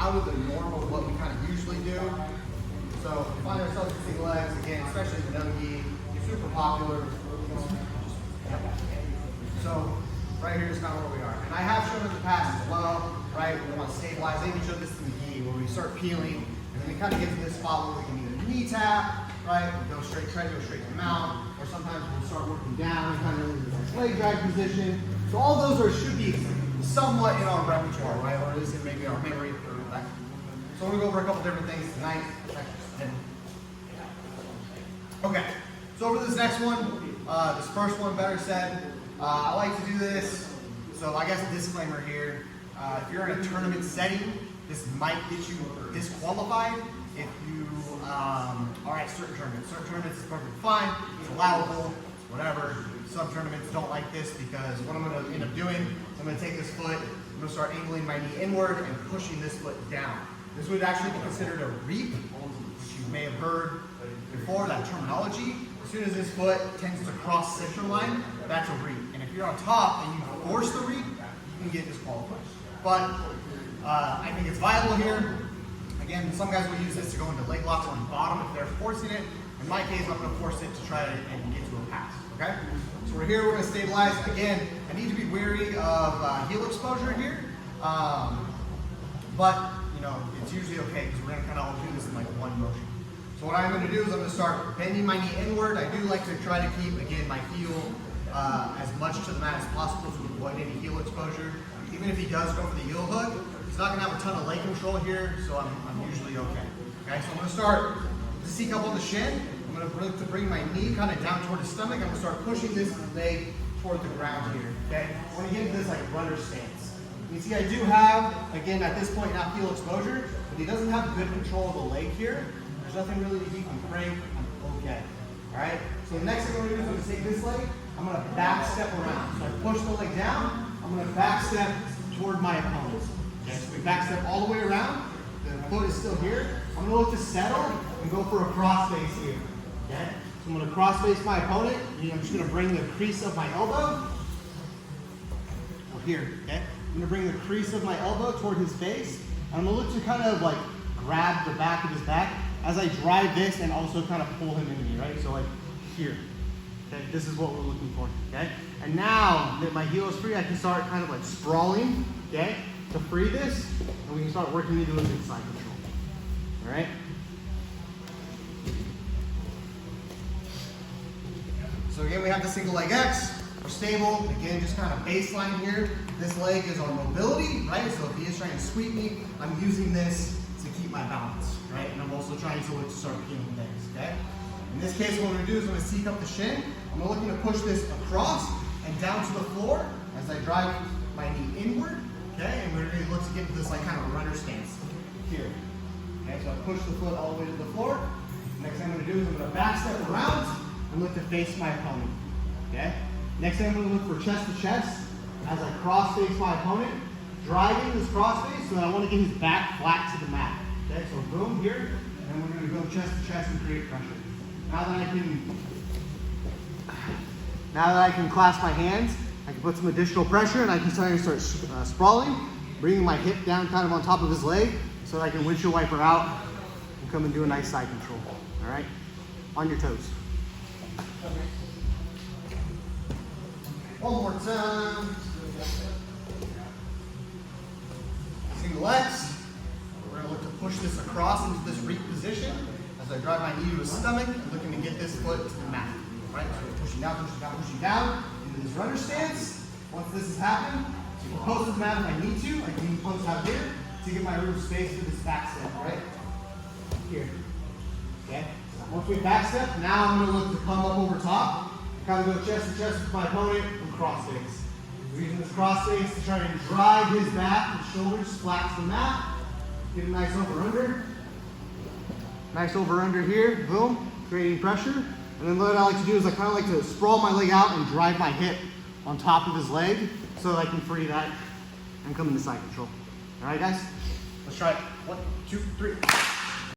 out of the norm of what we kind of usually do. So we find ourselves in single legs, again, especially the no-gi, super popular. So right here is kind of where we are. And I have shown in the past as well, right? We want to stabilize. I even showed this in the gi where we start peeling, and then we kind of get to this spot where we can either knee tap, right? We go straight, try to go straight to mount, or sometimes we'll start working down and kind of into this leg drag position. So all those should be somewhat in our repertoire, right? Or at least in maybe our memory. Right? So we're going to go over a couple different things tonight. Okay, so over this next one, this first one, better said, I like to do this. So I guess a disclaimer here, if you're in a tournament setting, this might get you disqualified if you are at certain tournaments. Certain tournaments is perfectly fine, it's allowable, it's whatever. Some tournaments don't like this because what I'm going to end up doing is I'm going to take this foot, I'm going to start angling my knee inward and pushing this foot down. This would actually be considered a reap, which you may have heard before, that terminology. As soon as this foot tends to cross center line, that's a reap. And if you're on top and you force the reap, you can get disqualified. But I think it's viable here. Again, some guys will use this to go into leg locks on the bottom if they're forcing it. In my case, I'm going to force it to try and get to a pass. Okay? So we're here, we're going to stabilize. Again, I need to be wary of heel exposure here. But, you know, it's usually okay because we're going to kind of all do this in like one motion. So what I'm going to do is I'm going to start bending my knee inward. I do like to try to keep, again, my heel as much to the mat as possible to avoid any heel exposure. Even if he does go for the heel hook, he's not going to have a ton of leg control here, so I'm usually okay. Okay, so I'm going to start the C cup on the shin. I'm going to bring my knee kind of down toward the stomach. I'm going to start pushing this leg toward the ground here. Okay, I want to get into this like runner stance. You see, I do have, again, at this point, not heel exposure, but he doesn't have good control of the leg here. There's nothing really to keep him framed. I'm okay. All right. So the next thing I'm going to do is I'm going to take this leg. I'm going to back step around. So I push the leg down. I'm going to back step toward my opponent. Okay. So we back step all the way around. The foot is still here. I'm going to look to settle and go for a cross face here. Okay. So I'm going to cross face my opponent. And I'm just going to bring the crease of my elbow. Oh, here. Okay. I'm going to bring the crease of my elbow toward his face. And I'm going to look to kind of like grab the back of his back as I drive this and also kind of pull him into me, right? So like here, okay? This is what we're looking for, okay? And now that my heel is free, I can start kind of like sprawling, okay? To free this, and we can start working into a good side control, all right? So again, we have the single leg X. We're stable. Again, just kind of baseline here. This leg is our mobility, right? So if he is trying to sweep me, I'm using this to keep my balance, right? And I'm also trying to look to start peeling things, okay? In this case, what we're gonna do is I'm gonna seek up the shin. I'm looking to push this across and down to the floor as I drive my knee inward, okay? And we're gonna look to get into this like kind of runner stance here. Okay, so I push the foot all the way to the floor. Next thing I'm gonna do is I'm gonna back step around and look to face my opponent, okay? Next thing I'm gonna look for chest to chest as I cross face my opponent, driving this cross face so that I wanna get his back flat to the mat. Okay, so boom here, and we're gonna go chest to chest and create pressure. Now that I can clasp my hands, I can put some additional pressure and I can start sprawling, bringing my hip down kind of on top of his leg so that I can windshield wiper out and come and do a nice side control. All right, on your toes. One more time. Single X. We're going to look to push this across into this reap position as I drive my knee to his stomach and looking to get this foot to the mat. Right? So we're pushing down, pushing down, pushing down into this runner stance. Once this has happened, so you can post this mat if I need to. I can even post out here to get my room space for this back step, right? Here. Okay? Once we back step, now I'm going to look to come up over top, kind of go chest to chest with my opponent and cross face. We're using this cross face to try and drive his back and shoulders flat to the mat. Get a nice over under. Nice over under here, boom, creating pressure. And then what I like to do is I kind of like to sprawl my leg out and drive my hip on top of his leg so that I can free that and come into side control. All right, guys? Let's try it. 1, 2, 3.